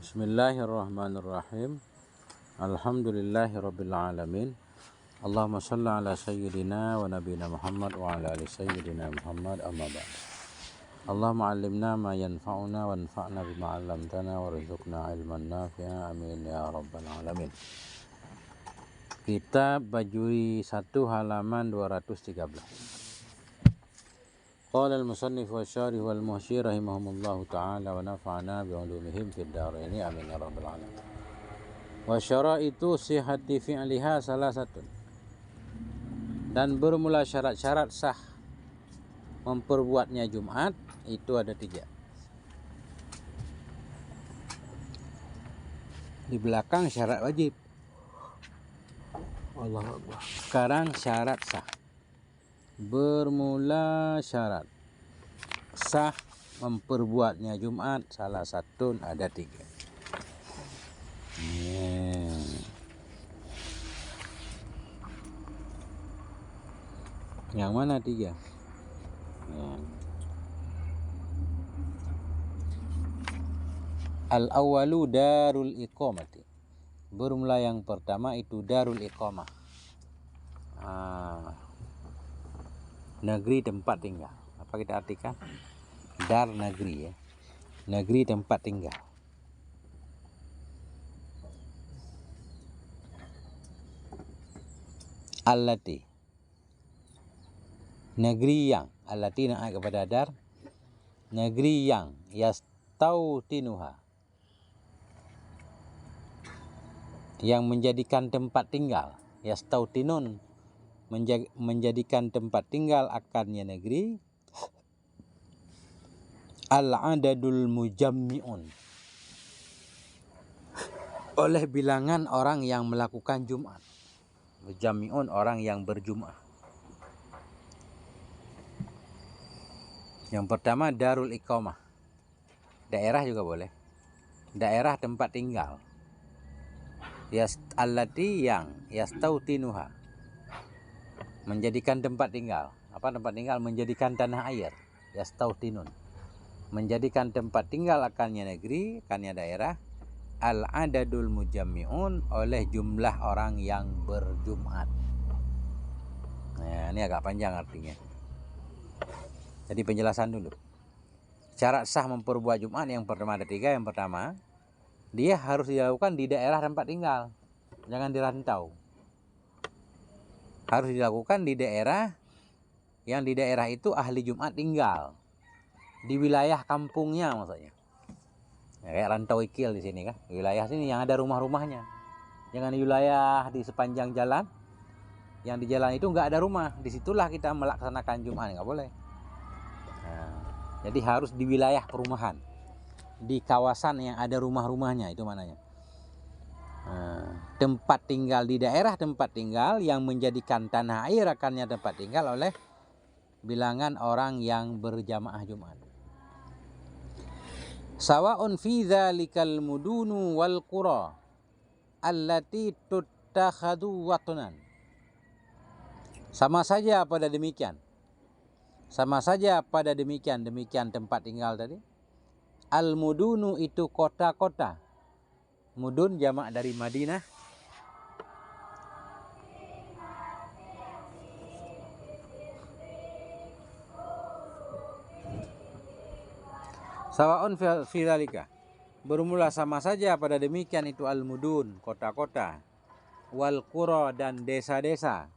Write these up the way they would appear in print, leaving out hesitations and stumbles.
Bismillahirrahmanirrahim. Alhamdulillahirabbil alamin. Allahumma shalli ala sayyidina wa nabiyina Muhammad wa ala ali sayyidina Muhammad, amma ba'd. Allahumma 'allimna ma yanfa'una wanfa'na bima 'allamtana warzuqna ilman nafi'a, amin ya rabbal alamin. Kitab Bajuri 1 halaman 213. Qala al-musannif wa syarih wal muhsyi rahimahumullahu ta'ala wa nafa'ana bi'ulumihim fid dharain, amin ya rabbal alamin. Wa syara'itu sihhati fi'liha salasatun. Dan bermula syarat-syarat sah memperbuatnya Jumat itu ada 3. Di belakang syarat wajib. Allahu Akbar. Sekarang syarat sah. Bermula syarat sah memperbuatnya Jumat salah satu ada 3. Yang mana 3? Al-awwalu darul iqamati. Bermula yang pertama itu darul iqamah. Negeri tempat tinggal. Apa kita artikan? Dar negeri ya. Negeri tempat tinggal. Allati. Negeri yang. Allati naik kepada dar. Negeri yang yastautinuha. Yang menjadikan tempat tinggal. Yastautinun. Menjadikan tempat tinggal akannya negeri. Al-adadul mujammi'un. Oleh bilangan orang yang melakukan Jumat. Mujammi'un orang yang berjum'ah. Yang pertama darul iqamah. Daerah juga boleh. Daerah tempat tinggal. Allati yang yastautinuha. Menjadikan tempat tinggal. Apa tempat tinggal? Menjadikan tanah air. Yastautinun. Menjadikan tempat tinggal akannya negeri, akannya daerah. Al-adadul mujammi'un, oleh jumlah orang yang berjumat. Nah, ini agak panjang artinya. Jadi penjelasan dulu. Syarat sah memperbuat Jumat yang pertama ada 3. Yang pertama, dia harus dilakukan di daerah tempat tinggal. Jangan di rantau. Harus dilakukan di daerah yang di daerah itu ahli Jumat tinggal. Di wilayah kampungnya maksudnya. Ya, kayak rantau ikil di sini kan. Di wilayah sini yang ada rumah-rumahnya. Jangan di wilayah di sepanjang jalan. Yang di jalan itu nggak ada rumah. Disitulah kita melaksanakan Jumat. Nggak boleh. Nah, jadi harus di wilayah perumahan. Di kawasan yang ada rumah-rumahnya, itu mananya. Tempat tinggal di daerah tempat tinggal yang menjadikan tanah air akannya tempat tinggal oleh bilangan orang yang berjamaah Jumat. Sawa'un fi dzalikal mudunu wal qura allati tuttakhadu watnan. Sama saja pada demikian. Sama saja pada demikian tempat tinggal tadi. Al mudunu itu kota-kota. Mudun jamak dari Madinah. Sawa'un fi dzalika. Bermula sama saja pada demikian itu al-mudun, kota-kota. Wal qura, dan desa-desa.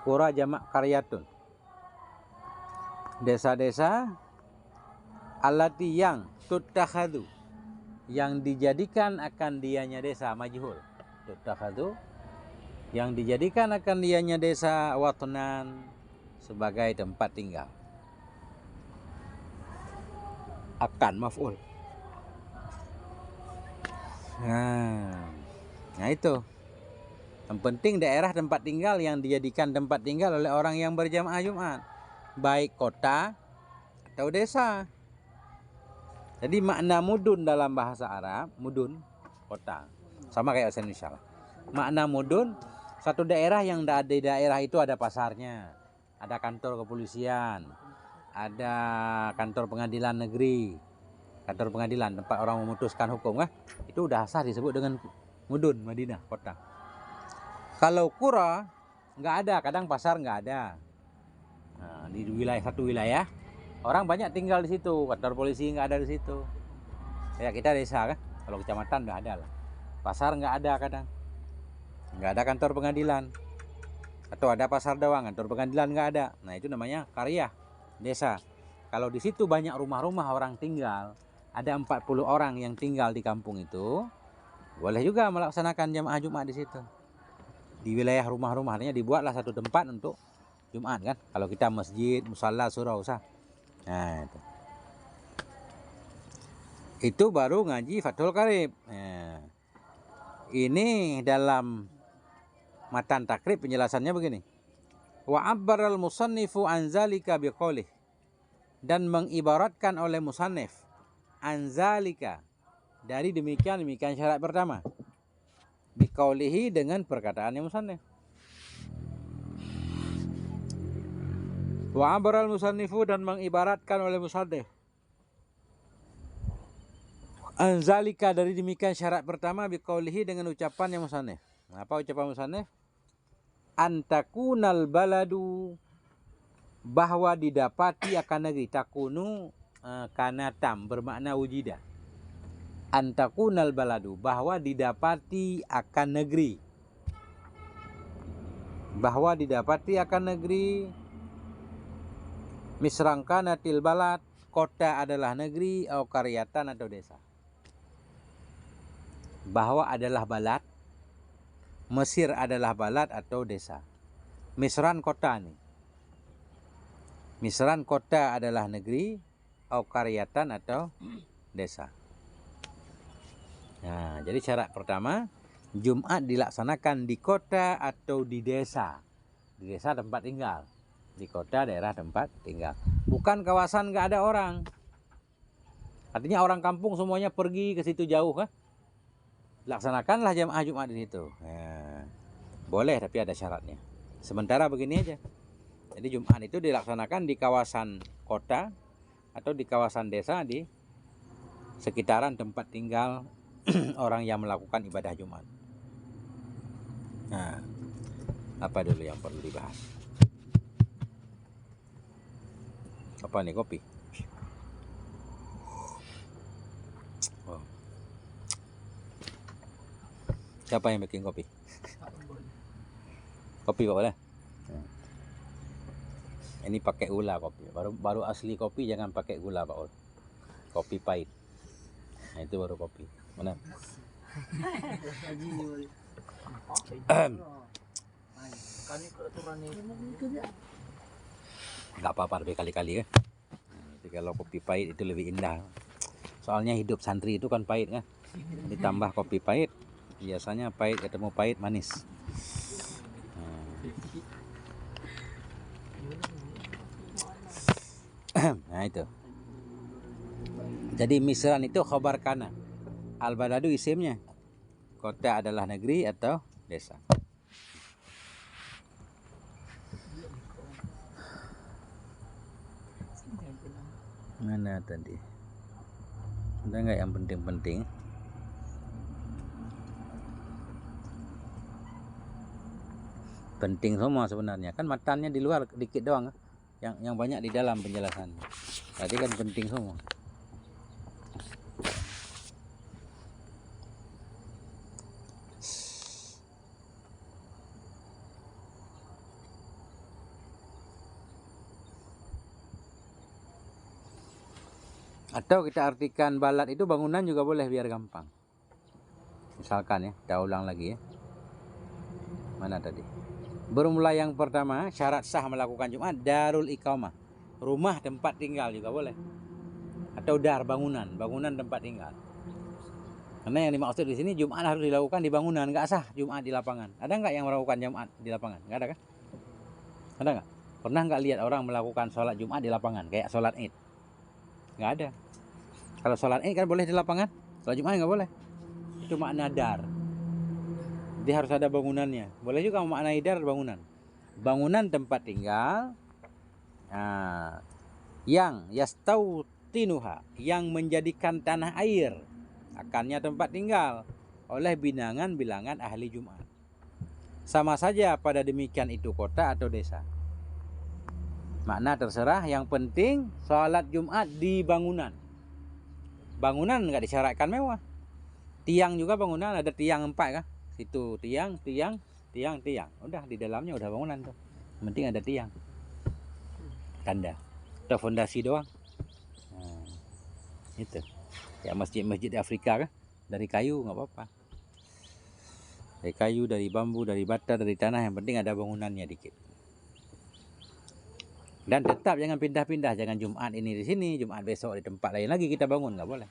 Qura jamak qaryatun. Desa-desa allati yang tuttakhadu, yang dijadikan akan dianya desa, majhul. Tuttakhadu, yang dijadikan akan dianya desa, watnan, sebagai tempat tinggal. Akan maf'ul. Nah itu. Yang penting daerah tempat tinggal yang dijadikan tempat tinggal oleh orang yang berjamaah Jumat. Baik kota atau desa. Jadi makna mudun dalam bahasa Arab, mudun, kota. Sama kayak bahasa Indonesia. Makna mudun, satu daerah yang di daerah itu ada pasarnya. Ada kantor kepolisian. Ada kantor pengadilan negeri. kantor pengadilan, tempat orang memutuskan hukum kan, itu udah sah disebut dengan mudun, Madinah, kota. Kalau qura nggak ada, kadang pasar nggak ada. Nah, di satu wilayah orang banyak tinggal di situ, kantor polisi nggak ada di situ. Kayak kita desa kan, kalau kecamatan nggak ada lah. Pasar nggak ada kadang, nggak ada kantor pengadilan, atau ada pasar doang, kantor pengadilan nggak ada. Nah itu namanya qaryah, desa. Kalau di situ banyak rumah-rumah orang tinggal, ada 40 orang yang tinggal di kampung itu, boleh juga melaksanakan jamaah Jumat di situ. Di wilayah rumah-rumah, artinya dibuatlah satu tempat untuk Jumat kan. Kalau kita masjid, musalla, surau sah. Nah itu baru ngaji Fathul Qarib. Nah, ini dalam matan takrib penjelasannya begini. Wa abbaral musannifu an zalika biqaulih, dan mengibaratkan oleh musannif an zalika, dari demikian syarat pertama, biqaulihi, dengan perkataannya musannif. Wa abbaral musannifu, dan mengibaratkan oleh musannif an zalika, dari demikian syarat pertama, biqaulihi, dengan ucapannya musannif. Apa ucapan musannif? Antakunal baladu, bahwa didapati akan negeri. Takunu kanatam, bermakna wujida. Antakunal baladu, bahwa didapati akan negeri. Bahwa didapati akan negeri. Misrangkanatil balad, kota adalah negeri, atau karyatan atau desa. Bahwa adalah balad, Mesir adalah balad atau desa. Misran kota nih. Misran kota adalah negeri, atau karyatan atau desa. Nah, jadi syarat pertama, Jumat dilaksanakan di kota atau di desa. Di desa tempat tinggal, di kota daerah tempat tinggal. Bukan kawasan nggak ada orang. Artinya orang kampung semuanya pergi ke situ jauh kan? Laksanakanlah jamaah Jumat di situ. Nah, boleh, tapi ada syaratnya. Sementara begini aja. Jadi Jumat itu dilaksanakan di kawasan kota atau di kawasan desa, di sekitaran tempat tinggal orang yang melakukan ibadah Jumat. Nah, apa dulu yang perlu dibahas? Apa nih, kopi? Oh. Siapa yang bikin kopi? Kopi kok boleh? Ini pakai gula kopi. Baru asli kopi jangan pakai gula Pak Ul. Kopi pahit. Nah, itu baru kopi. Mana? Gak apa-apa, berkali-kali kan. Jadi kalau kopi pahit itu lebih indah. Soalnya hidup santri itu kan pahit kan. Ditambah kopi pahit, biasanya pahit ketemu pahit manis. Nah itu. Jadi misran itu khobar kana. Al-baladu isimnya. Kota adalah negeri atau desa. Mana tadi? Ada nggak yang penting-penting? Penting semua sebenarnya. Kan matannya di luar dikit doang. Yang banyak di dalam penjelasan. Tadi kan penting semua. Atau kita artikan balad itu bangunan juga boleh biar gampang. Misalkan ya, kita ulang lagi ya. Mana tadi? Bermula yang pertama, syarat sah melakukan Jumat, darul iqamah. Rumah tempat tinggal juga boleh. Atau dar, bangunan tempat tinggal. Karena yang dimaksud di sini Jumat harus dilakukan di bangunan, nggak sah Jumat di lapangan. Ada nggak yang melakukan Jumat di lapangan? Nggak ada kan? Ada nggak? Pernah nggak lihat orang melakukan sholat Jumat di lapangan, kayak sholat Id? Nggak ada. Kalau sholat Id kan boleh di lapangan, sholat Jumat nggak boleh. Itu makna dar. Jadi harus ada bangunannya. Boleh juga maknai dar bangunan. Bangunan tempat tinggal yang yastautinuha, yang menjadikan tanah air akannya tempat tinggal oleh bilangan ahli Jumat. Sama saja pada demikian itu kota atau desa. Makna terserah, yang penting sholat Jumat di bangunan. Bangunan nggak disyaratkan mewah. Tiang juga bangunan, ada tiang 4 kah? Situ tiang. Udah di dalamnya udah bangunan tuh. Yang penting ada tiang. Tanda. Atau fondasi doang. Nah, itu. Ya masjid-masjid di Afrika kan, dari kayu nggak apa-apa. Dari kayu, dari bambu, dari bata, dari tanah, yang penting ada bangunannya dikit. Dan tetap jangan pindah-pindah, jangan Jumat ini di sini, Jumat besok di tempat lain lagi kita bangun, nggak boleh.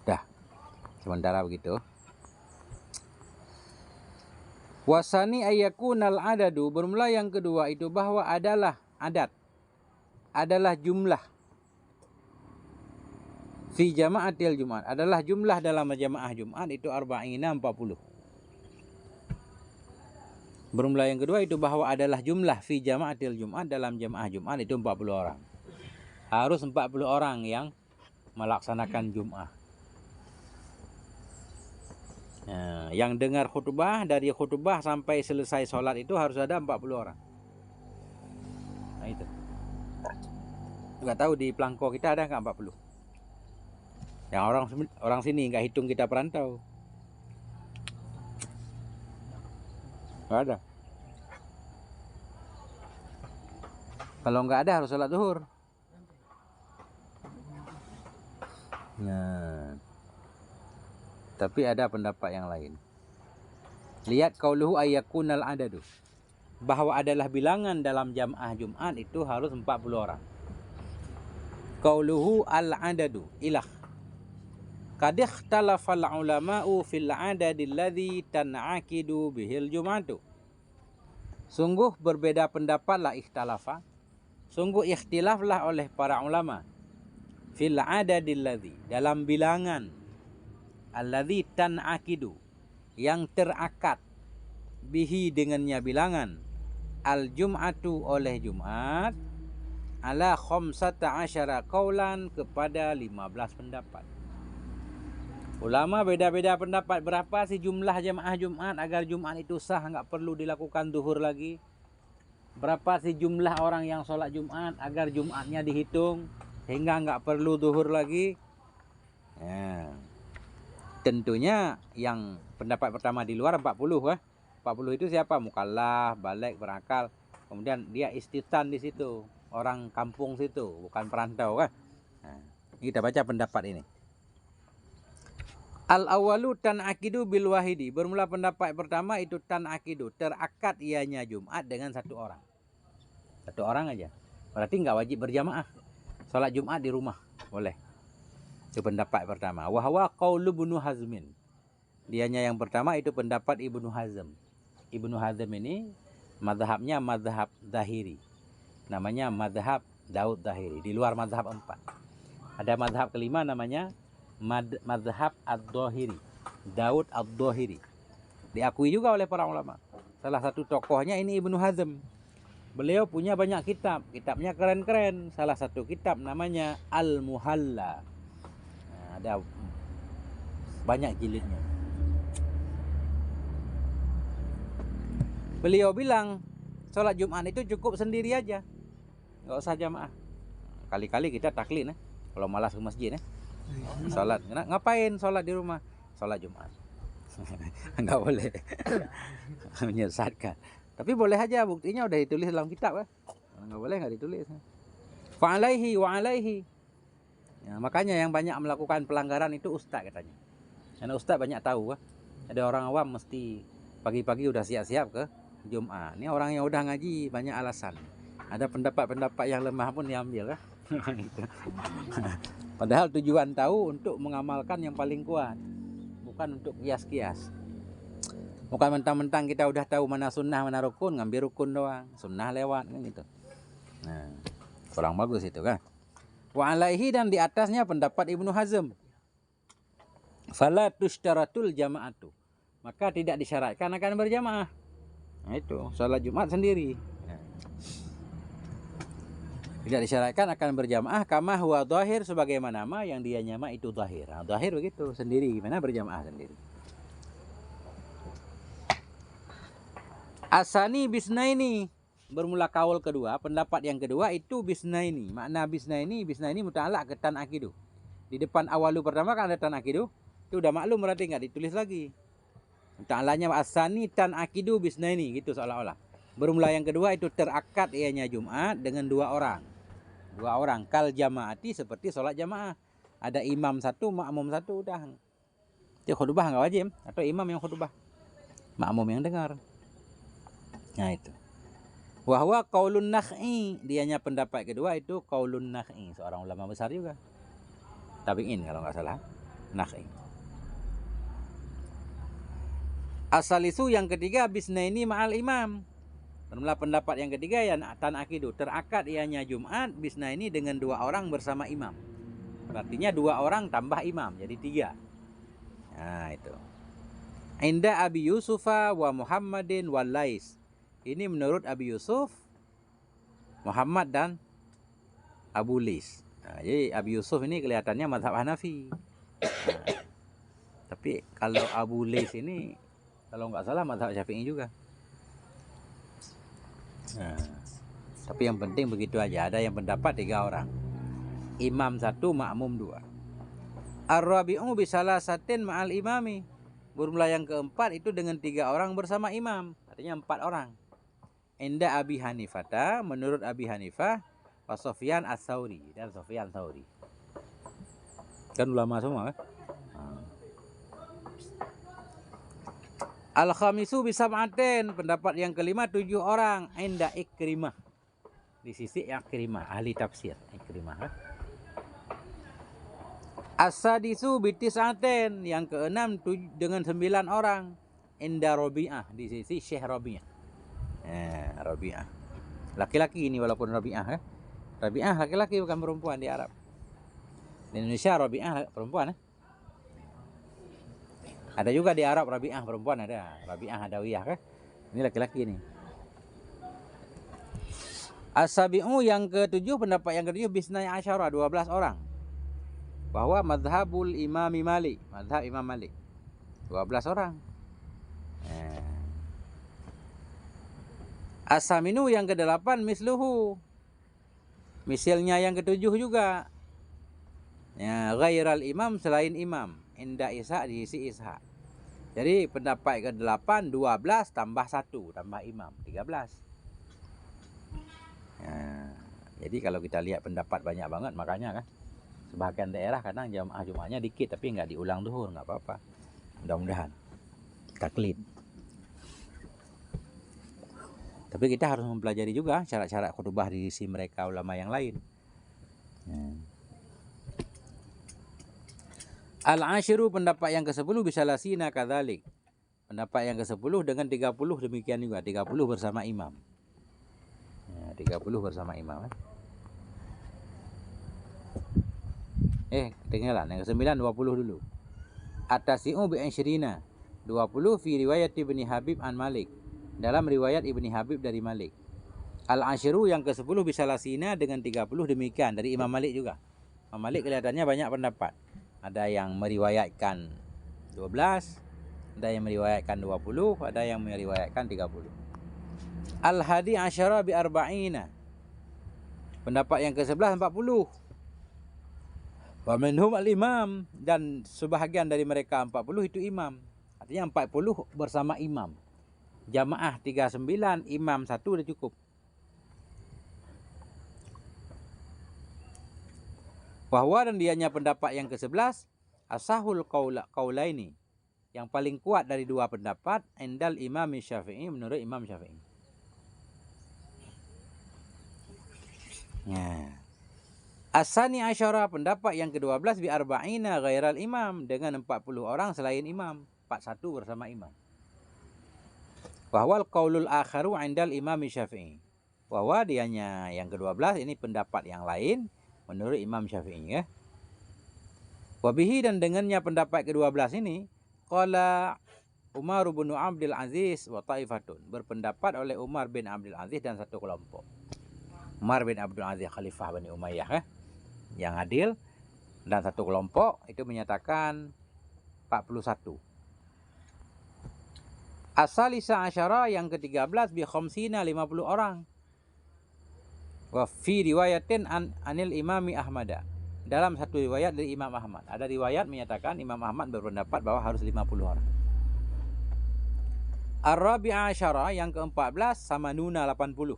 Dah, sementara begitu. Wasani ayakunal adadu, bermula yang kedua itu bahwa adalah adat, adalah jumlah. Fi jama'atil Jumat, adalah jumlah dalam jamaah Jumat itu arba'ina 40. Bermula yang kedua itu bahwa adalah jumlah fi jama'atil Jumat, dalam jamaah Jumat itu 40 orang. Harus 40 orang yang melaksanakan Jumat. Nah, yang dengar khutbah, dari khutbah sampai selesai sholat itu harus ada 40 orang. Nah itu. Nggak tahu di Pelangko kita ada nggak 40? Yang orang sini nggak hitung kita perantau. Nggak ada. Kalau nggak ada harus sholat zuhur. Nah, tapi ada pendapat yang lain. Lihat qauluhu ayakunal adadu, bahwa adalah bilangan dalam jamaah Jumat itu harus 40 orang. Qauluhu al-adadu ilah. Qad ikhtalafa al-ulama'u fil adadil ladzi tan'aqidu bihil Jum'atu. Sungguh berbeda pendapatlah, ikhtalafa. Sungguh ikhtilaflah oleh para ulama fil adadil ladzi, dalam bilangan alladzi tan'aqidu, yang terakad, bihi dengannya bilangan, al-jum'atu oleh Jumat, ala khamsata asyara qaulan, kepada 15 pendapat. Ulama beda-beda pendapat berapa sih jumlah jamaah Jumat agar Jumat itu sah, nggak perlu dilakukan duhur lagi. Berapa sih jumlah orang yang sholat Jumat agar Jumatnya dihitung hingga nggak perlu duhur lagi. Ya. Tentunya yang pendapat pertama di luar 40 kah? 40 itu siapa? Mukallaf, balik, berakal. Kemudian dia istitan di situ, orang kampung situ, bukan perantau kah? Nah, kita baca pendapat ini. Al-awalu tan'aqidu bil wahidi. Bermula pendapat pertama itu tan'aqidu, terakad ianya Jumat dengan satu orang. Satu orang aja. Berarti nggak wajib berjamaah. Sholat Jumat di rumah boleh. Itu pendapat pertama. Wahwa qaulu Ibnu Hazmin. Dianya yang pertama itu pendapat Ibnu Hazm. Ibnu Hazm ini mazhabnya mazhab Zahiri. Namanya mazhab Daud Zahiri. Di luar mazhab 4. Ada mazhab kelima namanya mazhab Ad-Dhahiri, Daud Ad-Dhahiri. Diakui juga oleh para ulama. Salah satu tokohnya ini Ibnu Hazm. Beliau punya banyak kitab. Kitabnya keren-keren. Salah satu kitab namanya Al-Muhalla. Nah, ada banyak jilidnya. Beliau bilang sholat Jumat itu cukup sendiri aja, nggak usah jamaah. Kali-kali kita taklid, kalau malas ke masjid, sholat, ngapain sholat di rumah? Sholat Jumat. Nggak boleh. Menyesatkan. Tapi boleh aja, buktinya udah ditulis dalam kitab. Nggak boleh nggak ditulis. Fa'alaihi wa'alaihi. Ya, makanya yang banyak melakukan pelanggaran itu ustaz katanya. Karena ustaz banyak tahu. Ada orang awam mesti pagi-pagi udah siap-siap ke Jumat. Ini orang yang udah ngaji banyak alasan. Ada pendapat-pendapat yang lemah pun diambil. Padahal tujuan tahu untuk mengamalkan yang paling kuat, bukan untuk kias-kias. Bukan mentang-mentang kita udah tahu mana sunnah mana rukun, ngambil rukun doang, sunnah lewat kan gitu. Nah, kurang bagus itu kan. Wa alaihi, dan di atasnya pendapat Ibnu Hazm. Fala tushtaratul jama'atu, maka tidak disyaratkan akan berjamaah. Nah, itu sholat Jumat sendiri. Tidak disyaratkan akan berjamaah kama huwa dhahir, sebagaimana yang dia nyama itu dhahir. Nah, dhahir begitu sendiri, gimana berjamaah sendiri. Asani bisnaini, bermula kaul kedua, pendapat yang kedua itu bisnaini. Makna bisnaini muta'alaq ke tan akidu. Di depan awalu pertama kan ada tan akidu, itu udah maklum berarti nggak ditulis lagi. Ta'alanya asani tan akidu bisnaini gitu seolah-olah. Bermula yang kedua itu terakad ianya Jumat dengan dua orang. Dua orang kal jamaati, seperti sholat jamaah. Ada imam satu, makmum satu, udah. Itu khutbah nggak wajib, atau imam yang khutbah, makmum yang dengar. Nah itu. Wahwa qaulun nakh'i, dianya pendapat kedua itu qaulun nakh'i, seorang ulama besar juga. Tabi'in kalau nggak salah, nakh'i. Asalisu yang ketiga bisnaini ma'al imam. Bermula pendapat yang ketiga ya tan akidu, terakad ianya Jumat bisnaini dengan dua orang bersama imam. Artinya dua orang tambah imam, jadi tiga. Nah itu. Inda Abi Yusufa wa Muhammadin wal Lais. Ini menurut Abi Yusuf, Muhammad dan Abu Lais. Nah, jadi Abi Yusuf ini kelihatannya mazhab Hanafi. Nah, tapi kalau Abu Lais ini kalau nggak salah mazhab Syafi'i juga. Nah, tapi yang penting begitu aja. Ada yang pendapat 3 orang, imam 1, makmum 2. Ar-rabi'u bisalasatin ma'al imami. Bermula yang keempat itu dengan 3 orang bersama imam, artinya 4 orang. Inda Abi Hanifata, menurut Abi Hanifah, wa Sufyan Ats-Tsauri dan Sufyan Tsauri. Kan ulama semua kan? Al-khamisu bisab'atin, pendapat yang kelima 7 orang. Inda Ikrimah, di sisi Ikrimah, ahli tafsir Ikrimah. As-sadisu bitis'atin, yang keenam dengan 9 orang. Inda Rabi'ah, di sisi Syekh Rabi'ah. Rabi'ah laki-laki ini, walaupun Rabi'ah Rabi'ah laki-laki bukan perempuan di Arab. Di Indonesia Rabi'ah perempuan Ada juga di Arab Rabi'ah perempuan, ada Rabi'ah Adawiyah kan. Ini laki-laki nih. As-sabi'u yang ketujuh, pendapat yang ketujuh bisnai asyara, 12 orang. Bahwa madhabul imami Malik, madhab Imam Malik 12 orang. As-saminu yang ke-8 misluhu, misalnya yang ke-7 juga. Ya, ghairal imam, selain imam. Inda Isa, di isi Isa. Jadi pendapat ke-8 12 tambah 1 tambah imam 13. Ya, jadi kalau kita lihat pendapat banyak banget, makanya kan sebagian daerah kadang jamaah Jumatnya dikit tapi nggak diulang duhur, nggak apa-apa. Mudah-mudahan taklid. Tapi kita harus mempelajari juga syarat-syarat khutbah di sisi mereka ulama yang lain. Al-ashiru, pendapat yang ke-10 bisalasina kadzalik. Pendapat yang ke-10 dengan 30 demikian juga, 30 bersama imam. 30 bersama imam. Ketinggalan yang ke-9 20 dulu. At-tasi'u bi 20 fi riwayat Ibni Habib an Malik, dalam riwayat Ibni Habib dari Malik. Al-ashiru yang ke-10 bisalasina dengan 30 demikian dari Imam Malik juga. Imam Malik kelihatannya banyak pendapat. Ada yang meriwayatkan 12, ada yang meriwayatkan 20, ada yang meriwayatkan 30. Al-hadi asyara bi arba'ina, pendapat yang ke-11 40. Wa minhum al-imam, dan sebahagian dari mereka 40 itu imam. Artinya 40 bersama imam. Jamaah 39, imam 1 udah cukup. Bahwa dan dianya pendapat yang ke-11 asahul qaulaini, yang paling kuat dari 2 pendapat, indal Imam Syafi'i, menurut Imam Syafi'i. Asani asyara, pendapat yang ke-12 bi arba'ina ghairal imam, dengan 40 orang selain imam, 41 bersama imam. Bahwa qaulul akharu indal Imam Syafi'i, bahwa dianya yang ke-12 ini pendapat yang lain menurut Imam Syafi'i ya. Wabihi, dan dengannya pendapat ke-12 ini, qala Umar bin Abdul Aziz wa ta'ifatun. Berpendapat oleh Umar bin Abdul Aziz dan satu kelompok. Umar bin Abdul Aziz Khalifah Bani Umayyah yang adil, dan satu kelompok itu menyatakan 41. As-salisa asyara yang ke-13 bi khamsina 50 orang. Wa fi riwayatin anil imami Ahmad. Dalam satu riwayat dari Imam Ahmad. Ada riwayat menyatakan Imam Ahmad berpendapat bahwa harus 50 orang. Ar-rabi'a asyara yang ke-14 samanuna 80.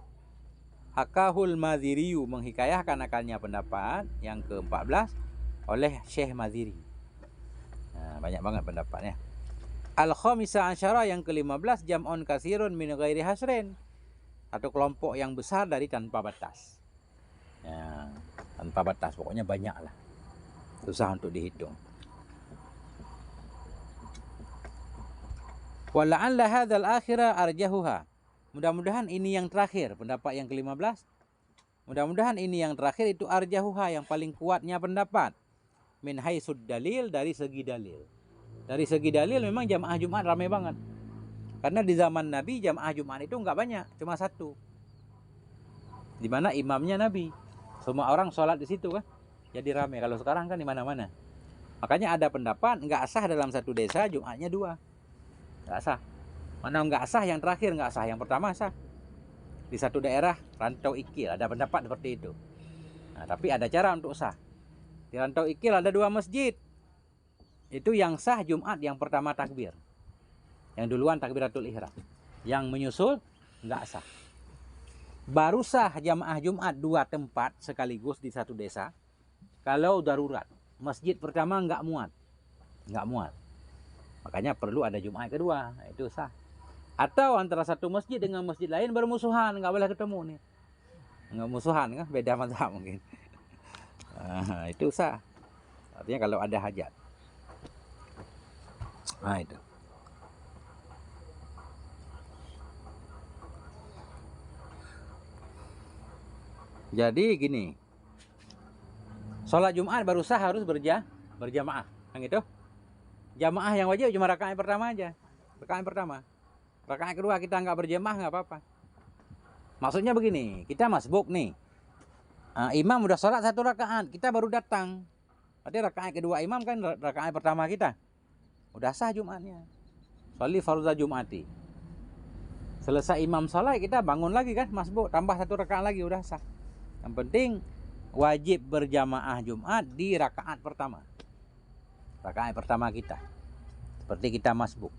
Hakahul Maziriyu menghikayahkan akalnya pendapat yang ke-14 oleh Syekh Maziri. Nah, banyak banget pendapatnya. Al-khamisa asyara yang ke-15 jam'un kasirun min ghairi hasrin. Satu kelompok yang besar dari tanpa batas. Ya, tanpa batas, pokoknya banyak lah. Susah untuk dihitung. Wala'alla hadzal akhira arjahuha. Mudah-mudahan ini yang terakhir, pendapat yang ke-15. Mudah-mudahan ini yang terakhir itu arjahuha, yang paling kuatnya pendapat. Min haitsud dalil, dari segi dalil. Dari segi dalil memang jamaah Jumat ramai banget. Karena di zaman Nabi jamaah Jumat itu enggak banyak, cuma satu. Di mana imamnya Nabi. Semua orang sholat di situ kan. Jadi ramai. Kalau sekarang kan di mana-mana. Makanya ada pendapat enggak sah dalam satu desa Jumatnya 2. Enggak sah. Mana enggak sah yang terakhir, enggak sah yang pertama sah. Di satu daerah Rantau Ikil ada pendapat seperti itu. Nah, tapi ada cara untuk sah. Di Rantau Ikil ada 2 masjid. Itu yang sah Jumat yang pertama takbir. Yang duluan takbiratul ihram. Yang menyusul enggak sah. Baru sah jamaah Jumat 2 tempat sekaligus di satu desa. Kalau darurat. Masjid pertama enggak muat. Enggak muat. Makanya perlu ada Jumat kedua. Itu sah. Atau antara satu masjid dengan masjid lain bermusuhan. Enggak boleh ketemu nih. Enggak musuhan kan. Beda mazhab mungkin. Itu sah. Artinya kalau ada hajat. Nah itu. Jadi gini. Sholat Jumat baru sah harus berjamaah. Yang itu. Jamaah yang wajib cuma rakaat pertama aja. Rakaat pertama. Rakaat kedua kita nggak berjamaah nggak apa-apa. Maksudnya begini. Kita masbuk nih. Imam udah sholat 1 rakaat. Kita baru datang. Berarti rakaat kedua imam kan rakaat pertama kita. Udah sah Jumatnya. Sholli fardhu Jumati. Selesai imam sholat kita bangun lagi kan masbuk, tambah 1 rakaat lagi udah sah. Yang penting wajib berjamaah Jumat di rakaat pertama. Rakaat pertama kita. Seperti kita masbuk.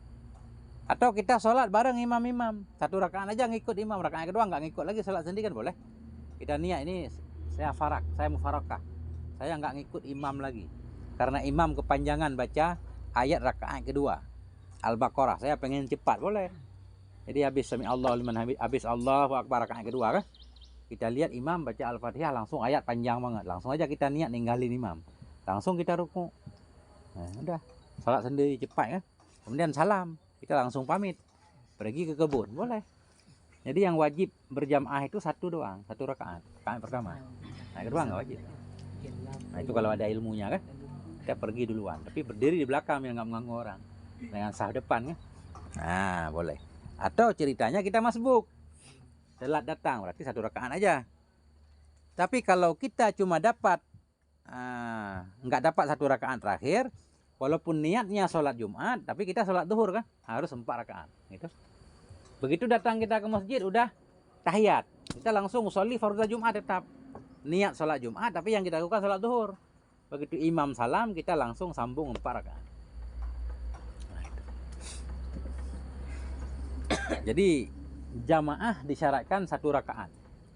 Atau kita sholat bareng imam-imam. 1 rakaat aja ngikut imam, rakaat kedua nggak ngikut lagi, sholat sendiri kan boleh. Kita niat ini saya mufarakah. Saya nggak ngikut imam lagi. Karena imam kepanjangan baca ayat rakaat kedua Al-Baqarah, saya pengen cepat, boleh. Jadi habis sami Allahu liman hamid, habis Allahu akbar rakaat kedua kan, kita lihat imam baca Al-Fatihah langsung ayat panjang banget, langsung aja kita niat ninggalin imam, langsung kita ruku. Nah, udah salat sendiri cepat kan. Kemudian salam, kita langsung pamit pergi ke kebun, boleh. Jadi yang wajib berjamaah itu 1 doang, 1 rakaat pertama. Nah, kedua nggak wajib. Nah, itu kalau ada ilmunya kan. Kita pergi duluan, tapi berdiri di belakang yang nggak mengganggu orang, dengan saf depan kan. Nah, boleh. Atau ceritanya kita masbuk, telat datang, berarti 1 rakaat aja. Tapi kalau kita cuma dapat nggak dapat 1 rakaat terakhir, walaupun niatnya sholat Jumat, tapi kita sholat duhur kan, harus 4 rakaat. Gitu. Begitu datang kita ke masjid udah tahiyat, kita langsung sholli fardhu Jumat tetap. Niat sholat Jumat, tapi yang kita lakukan sholat duhur. Begitu imam salam, kita langsung sambung 4 rakaat. Nah, itu. Jadi jamaah disyaratkan 1 rakaat.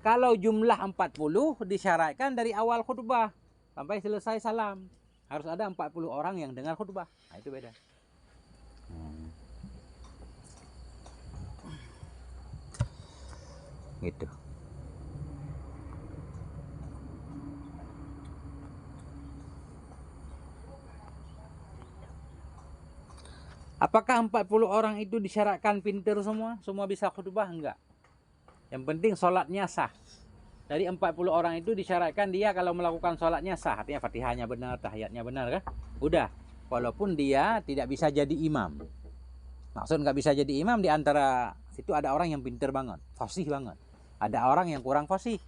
Kalau jumlah 40 disyaratkan dari awal khutbah sampai selesai salam. Harus ada 40 orang yang dengar khutbah. Nah, itu beda. Gitu. Apakah 40 orang itu disyaratkan pintar semua? Semua bisa khutbah? Enggak. Yang penting sholatnya sah. Dari 40 orang itu disyaratkan dia kalau melakukan sholatnya sah. Artinya fatihahnya benar, tahiyatnya benar kan? Udah. Walaupun dia tidak bisa jadi imam. Maksud nggak bisa jadi imam, di antara situ ada orang yang pinter banget, fasih banget. Ada orang yang kurang fasih.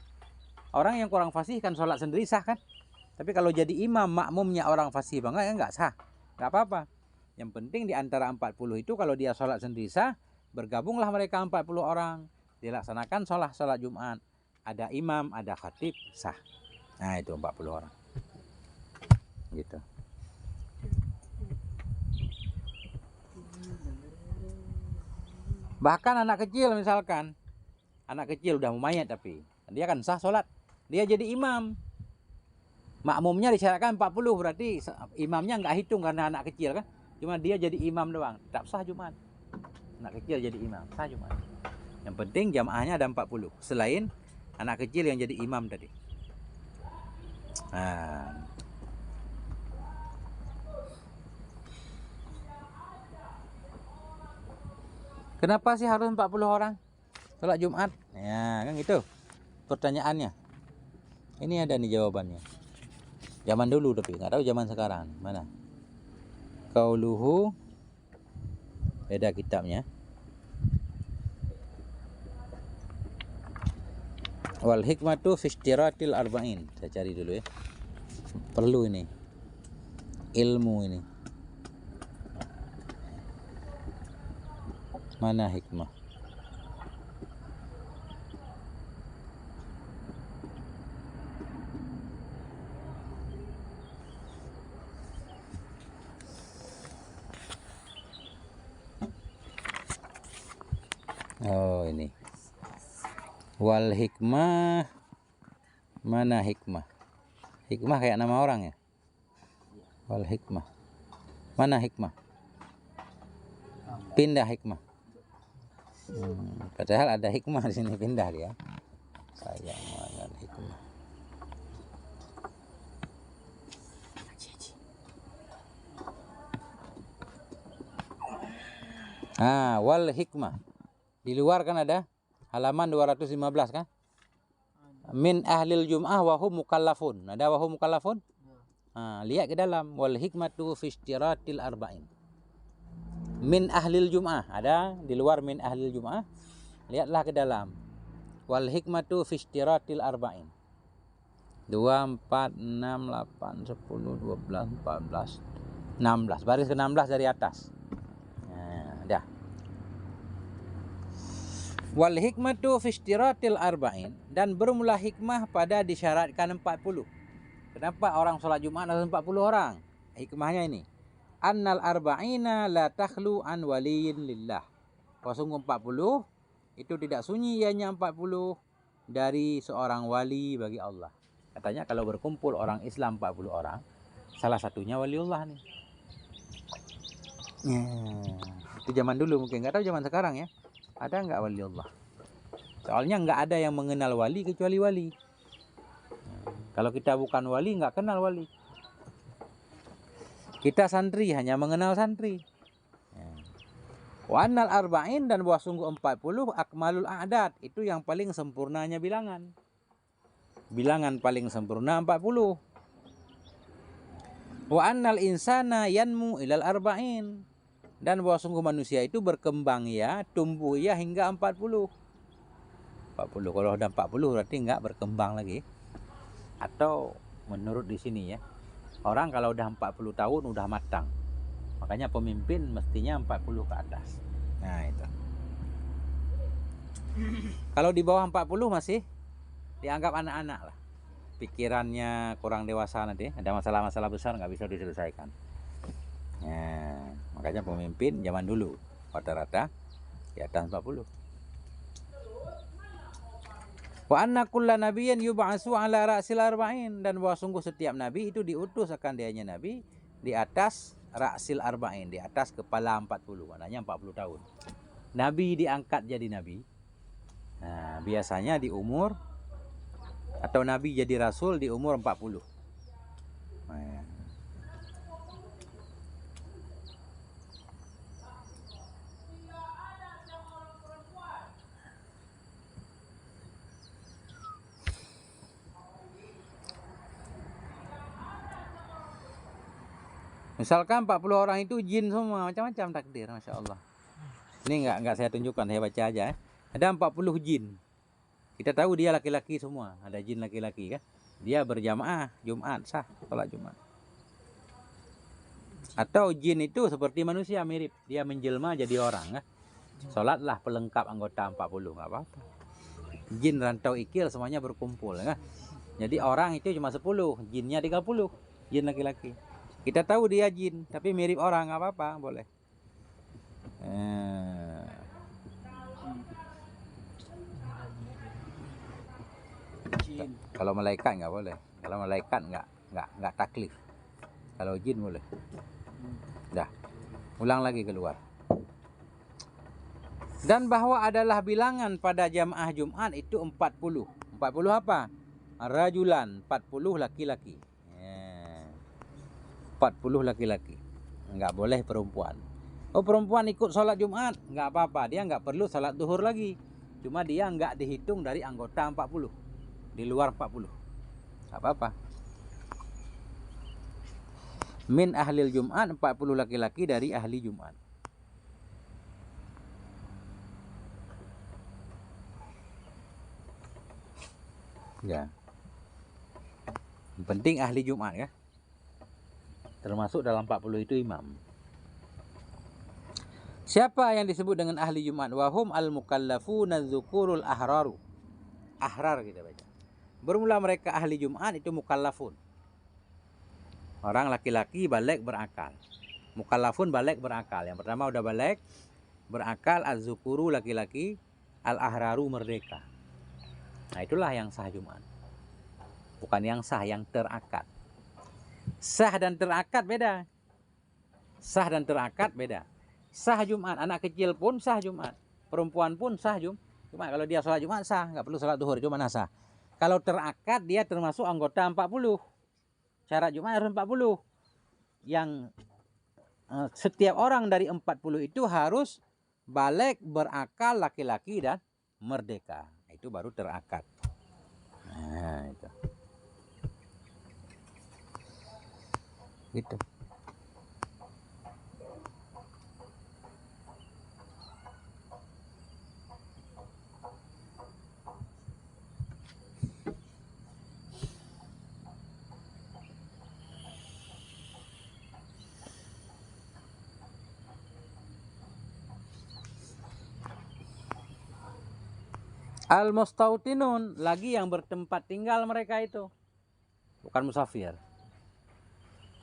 Orang yang kurang fasih kan sholat sendiri sah kan? Tapi kalau jadi imam makmumnya orang fasih banget ya nggak sah. Nggak apa-apa. Yang penting di antara 40 itu kalau dia sholat sendiri sah, bergabunglah mereka 40 orang. Dilaksanakan sholat Jumat. Ada imam, ada khatib, sah. Nah itu 40 orang. Gitu. Bahkan anak kecil misalkan, anak kecil udah mau mayat tapi dia kan sah sholat, dia jadi imam, makmumnya disyaratkan 40, berarti imamnya nggak hitung karena anak kecil kan, cuma dia jadi imam doang, tetap sah Jumat. Anak kecil jadi imam, sah Jumat. Yang penting jamaahnya ada 40 selain anak kecil yang jadi imam tadi. Nah, kenapa sih harus 40 orang sholat Jumat? Ya kan gitu pertanyaannya. Ini ada nih jawabannya. Zaman dulu tapi nggak tahu zaman sekarang mana. Qauluhu, beda kitabnya. Wal hikmatu fi ishtiratil arba'in. Saya cari dulu ya. Perlu ini. Ilmu ini. Mana hikmah? Oh ini. Wal hikmah, mana hikmah? Hikmah kayak nama orang ya? Wal hikmah, mana hikmah? Pindah hikmah. Padahal ada hikmah di sini, pindah dia. Sayang mana hikmah? Wal hikmah. Di luar kan ada halaman 215 kan? Min ahlil jum'ah wa hum mukallafun. Ada wa hum mukallafun? Lihat ke dalam. Wal hikmatu fi ishtiratil arba'in. Min ahlil jum'ah. Ada di luar min ahlil jum'ah. Lihatlah ke dalam. Wal hikmatu fi ishtiratil arba'in. 2, 4, 6, 8, 10, 12, 14, 16. Baris ke-16 dari atas. Dah. Wal hikmatu fi ishtiratil arba'in, dan bermula hikmah pada disyaratkan 40. Kenapa orang sholat Jumat harus 40 orang? Hikmahnya ini. Annal arba'ina la takhlu an waliyin lillah. Sungguh 40 itu tidak sunyi ianya 40 dari seorang wali bagi Allah. Katanya kalau berkumpul orang Islam 40 orang, salah satunya waliullah nih. Itu zaman dulu mungkin, nggak tahu zaman sekarang ya. Ada nggak waliullah? Soalnya nggak ada yang mengenal wali kecuali wali. Kalau kita bukan wali, nggak kenal wali. Kita santri hanya mengenal santri. Wa annal arba'in, dan bahwa sungguh 40 akmalul a'dad, itu yang paling sempurnanya bilangan. Bilangan paling sempurna 40. Wa annal insana yanmu ilal arba'in, dan bahwa sungguh manusia itu berkembang ya, tumbuh ya hingga 40. Kalau udah 40 berarti nggak berkembang lagi. Atau menurut di sini ya, orang kalau udah 40 tahun udah matang. Makanya pemimpin mestinya 40 ke atas. Nah itu. Kalau di bawah 40 masih dianggap anak-anak lah. Pikirannya kurang dewasa, nanti ada masalah-masalah besar nggak bisa diselesaikan. Nah, makanya pemimpin zaman dulu rata-rata di atas 40. Wa anna kulla nabiyyin yub'atsu ala ra'sil arba'in, dan bahwa sungguh setiap nabi itu diutus akan dianya nabi di atas ra'sil arba'in, di atas kepala 40, maknanya 40 tahun. Nabi diangkat jadi nabi. Nah, biasanya di umur, atau nabi jadi rasul di umur 40. Nah, misalkan 40 orang itu jin semua, macam-macam takdir, Masya Allah. Ini nggak saya tunjukkan, saya baca aja. Ada 40 jin. Kita tahu dia laki-laki semua, ada jin laki-laki kan. Dia berjamaah Jumat, sah sholat Jumat. Atau jin itu seperti manusia mirip, dia menjelma jadi orang kan. Sholatlah pelengkap anggota 40, nggak apa-apa. Jin rantau ikil semuanya berkumpul kan. Jadi orang itu cuma 10, jinnya 30, jin laki-laki. Kita tahu dia jin, tapi mirip orang, nggak apa-apa, boleh. Kalau malaikat nggak boleh. Kalau malaikat nggak taklif. Kalau jin boleh. Dah, ulang lagi keluar. Dan bahwa adalah bilangan pada jamaah Jumat itu 40. 40 apa? Rajulan, 40 laki-laki. 40 laki-laki. Nggak boleh perempuan. Oh, perempuan ikut sholat Jumat, nggak apa-apa. Dia nggak perlu sholat duhur lagi. Cuma dia nggak dihitung dari anggota 40. Di luar 40. Nggak apa-apa. Min ahlil Jumat, 40 laki-laki dari ahli Jumat. Ya. Yang penting ahli Jumat ya. Termasuk dalam 40 itu imam. Siapa yang disebut dengan ahli Jumat? Wahum al-mukallafuna dzukurul ahraru. Ahrar kita baca. Bermula mereka ahli Jumat itu mukallafun. Orang laki-laki balik berakal. Mukallafun balik berakal. Yang pertama udah balik berakal, az-zukuru laki-laki, al-ahraru merdeka. Nah, itulah yang sah Jumat. Bukan yang sah, yang terakad. Sah dan terakad beda. Sah dan terakad beda. Sah Jumat, anak kecil pun sah Jumat. Perempuan pun sah Jumat. Kalau dia sholat Jumat sah, nggak perlu sholat duhur, cuma sah. Kalau terakad dia termasuk anggota 40. Syarat Jumat harus 40. Yang setiap orang dari 40 itu harus balik berakal laki-laki dan merdeka. Itu baru terakad. Nah, itu. Gitu. Al-mustautinun, lagi yang bertempat tinggal mereka itu. Bukan musafir.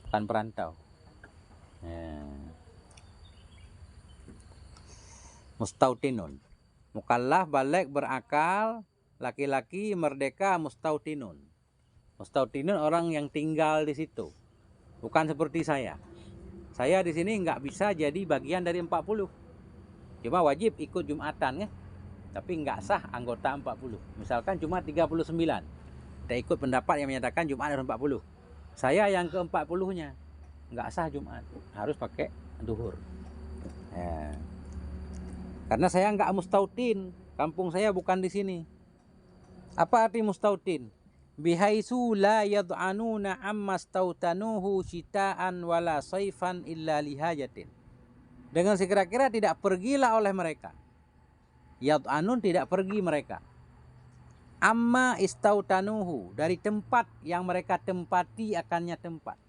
Bukan perantau. Mustautinun. Mukallaf balik berakal, laki-laki merdeka mustautinun. Mustautinun orang yang tinggal di situ. Bukan seperti saya. Saya di sini nggak bisa jadi bagian dari 40. Cuma wajib ikut Jumatan ya. Tapi nggak sah anggota 40. Misalkan cuma 39. Kita ikut pendapat yang menyatakan Jumat harus 40. Saya yang ke 40-nya. Nggak sah Jumat. Harus pakai duhur. Ya. Karena saya nggak mustautin. Kampung saya bukan di sini. Apa arti mustautin? Bihaisu la yad'anuna amma stautanuhu syita'an wala saifan illa lihajatin. Dengan sekira-kira tidak pergilah oleh mereka. Yad'anun tidak pergi mereka. Amma istautanuhu, dari tempat yang mereka tempati akannya tempat.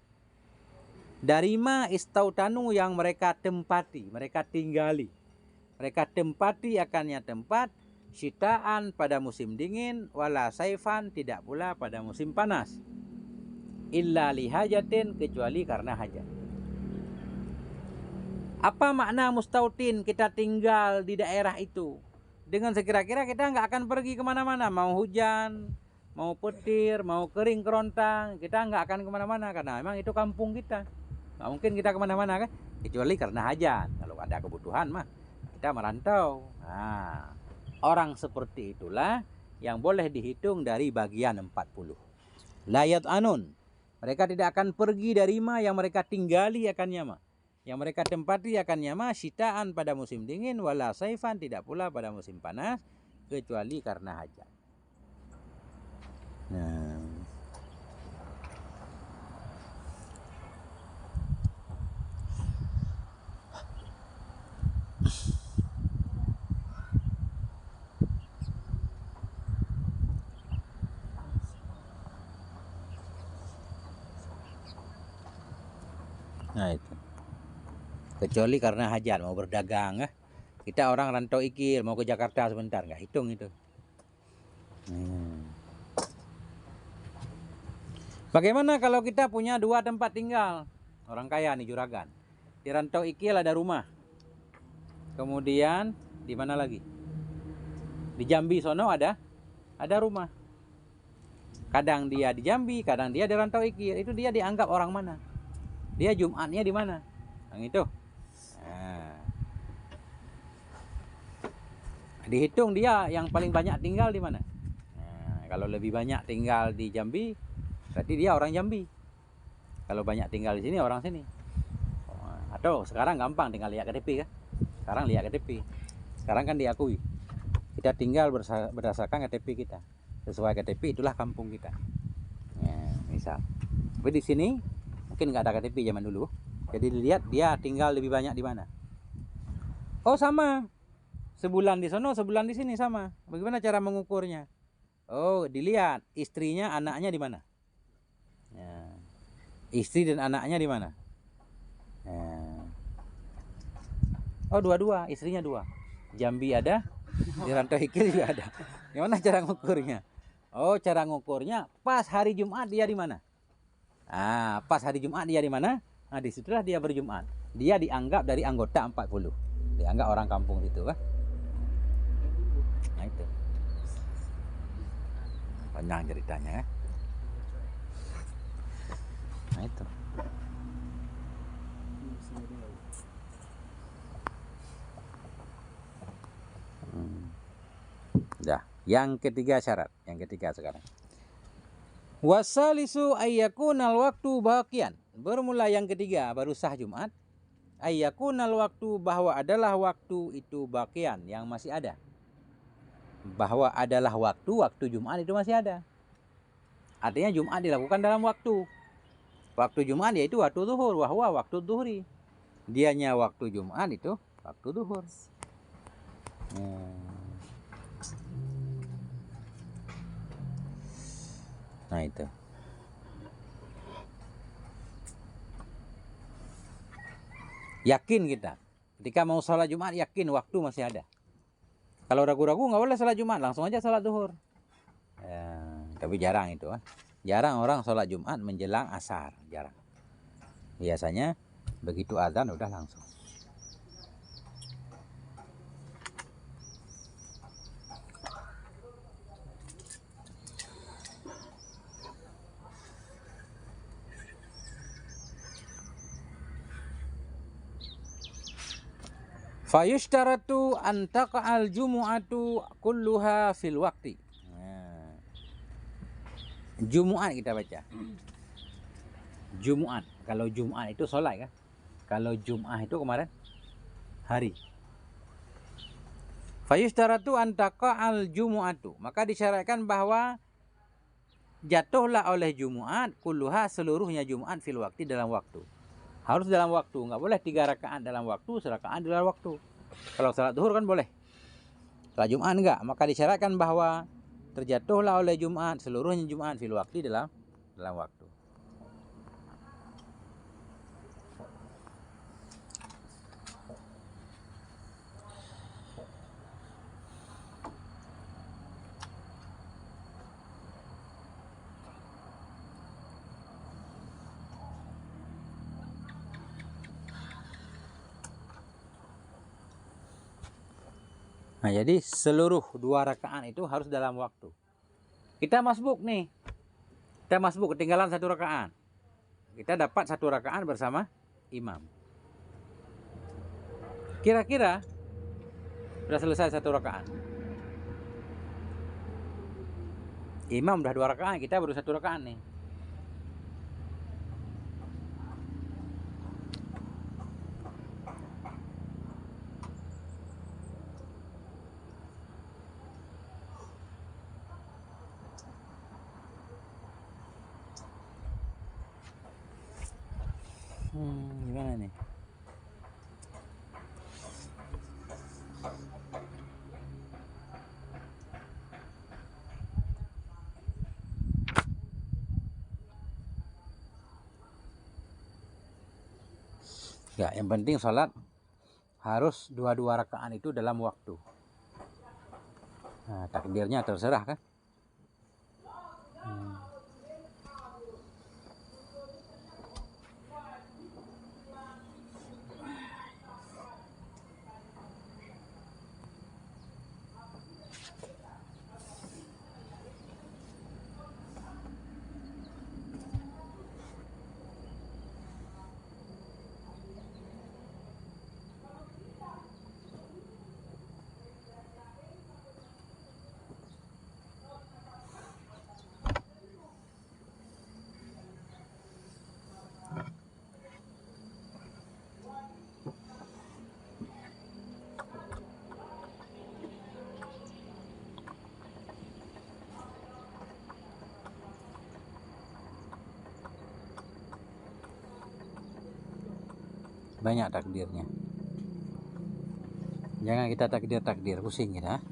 Dari ma istautanu, yang mereka tempati, mereka tinggali. Mereka tempati akannya tempat. Syitaan pada musim dingin, wala saifan tidak pula pada musim panas. Illa lihajatin, kecuali karena hajat. Apa makna mustautin? Kita tinggal di daerah itu. Dengan sekira-kira kita nggak akan pergi kemana-mana. Mau hujan, mau petir, mau kering kerontang, kita nggak akan kemana-mana. Karena memang itu kampung kita. Nggak mungkin kita kemana-mana kan. Kecuali karena hajat. Kalau ada kebutuhan mah kita merantau. Nah, orang seperti itulah yang boleh dihitung dari bagian 40. Layat anun. Mereka tidak akan pergi dari ma yang mereka tinggali akannya ma. Yang mereka tempati akan nyama syitaan pada musim dingin, wala saifan tidak pula pada musim panas, kecuali karena hajat. Nah. Nah itu. Kecuali karena hajat mau berdagang, kita orang rantau ikil mau ke Jakarta sebentar, nggak hitung itu. Bagaimana kalau kita punya 2 tempat tinggal? Orang kaya nih juragan. Di rantau ikil ada rumah. Kemudian di mana lagi? Di Jambi sono ada rumah. Kadang dia di Jambi, kadang dia di rantau ikil. Itu dia dianggap orang mana? Dia Jumatnya di mana? Yang itu. Nah, dihitung dia yang paling banyak tinggal di mana? Nah, kalau lebih banyak tinggal di Jambi, berarti dia orang Jambi. Kalau banyak tinggal di sini orang sini. Atau sekarang gampang tinggal lihat KTP kan? Sekarang lihat KTP. Sekarang kan diakui. Kita tinggal berdasarkan KTP kita. Sesuai KTP itulah kampung kita. Ya, misal. Tapi di sini mungkin nggak ada KTP zaman dulu. Jadi dilihat dia tinggal lebih banyak di mana. Oh sama. Sebulan di sono, sebulan di sini sama. Bagaimana cara mengukurnya? Oh, dilihat istrinya, anaknya di mana. Ya. Istri dan anaknya di mana? Ya. Oh, dua-dua, istrinya 2. Jambi ada, di rantau ikil juga ada. Gimana cara ngukurnya? Oh, cara ngukurnya pas hari Jumat dia di mana? Ah, pas hari Jumat dia di mana? Nah, disitulah dia berjumat. Dia dianggap dari anggota 40. Dianggap orang kampung situ kan? Nah itu. Panjang ceritanya ya. Nah itu. Dah. Yang ketiga syarat. Yang ketiga sekarang. Wasalisu ayyakunal waktu baqian. Bermula yang ketiga baru sah Jumat. Ayyakunal waktu bahwa adalah waktu itu baqian yang masih ada. Bahwa adalah waktu Jumat itu masih ada. Artinya Jumat dilakukan dalam waktu. Waktu Jumat yaitu waktu zuhur, wahwa waktu zuhri. Dianya waktu Jumat itu waktu zuhur. Nah itu. Yakin kita. Ketika mau sholat Jumat yakin waktu masih ada. Kalau ragu-ragu nggak boleh sholat Jumat, langsung aja sholat zuhur. Ya, tapi jarang itu kan. Jarang orang sholat Jumat menjelang asar, jarang. Biasanya begitu azan udah langsung. Fayushtaratu an taqa'al jumu'atu kulluha fil waqti. Nah, Jumu'at kita baca. Jumu'at. Kalau Jum'at itu sholat kan. Kalau Jum'ah itu kemarin hari. Fayushtaratu an taqa'al jumu'atu. Maka disyaratkan bahwa jatuhlah oleh Jumu'at kulluha seluruhnya Jumu'at fil waqti dalam waktu. Harus dalam waktu, nggak boleh 3 rakaat dalam waktu, serakaat dalam waktu. Kalau salat zuhur kan boleh. Salat Jumat enggak, maka disyaratkan bahwa terjatuhlah oleh Jumat seluruhnya Jumat fil waqti dalam waktu. Nah, jadi seluruh 2 rakaat itu harus dalam waktu. Kita masbuk nih. Kita masbuk ketinggalan 1 rakaat. Kita dapat 1 rakaat bersama imam. Kira-kira sudah selesai 1 rakaat. Imam udah 2 rakaat, kita baru 1 rakaat nih. Gimana nih? Ya, yang penting sholat harus 2 rakaat itu dalam waktu. Nah, takdirnya terserah kan. Banyak takdirnya. Jangan kita takdir pusing kita.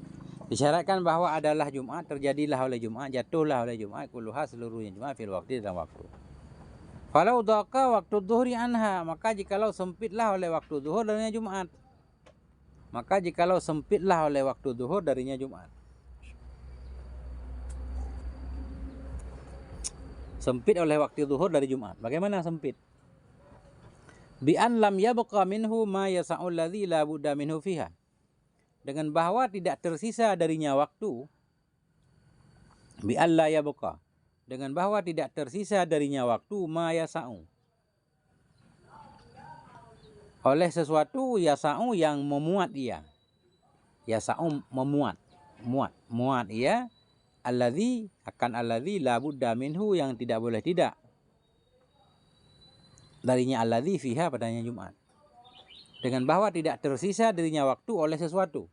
Disyaratkan bahwa adalah Jumat, terjadilah oleh Jumat, jatuhlah oleh Jumat, kulluha seluruhnya Jumat fil waqti dalam waktu. Kalau dhaqa waktu zuhri anha, maka jikalau sempitlah oleh waktu zuhur darinya Jumat. Maka jikalau sempitlah oleh waktu zuhur darinya Jumat. Sempit oleh waktu zuhur dari Jumat. Bagaimana sempit? Bi an lam yabqa minhu ma yasa'u alladhi la budda minhu fiha. Dengan bahwa tidak tersisa darinya waktu. Bi an la yabqa. Dengan bahwa tidak tersisa darinya waktu ma yasa'u. Oleh sesuatu yasa'u yang memuat ia. Yasa'u memuat. Muat ia. Alladhi akan alladhi la budda minhu yang tidak boleh tidak. Darinya alladhi fiha padanya Jumat. Dengan bahwa tidak tersisa darinya waktu oleh sesuatu.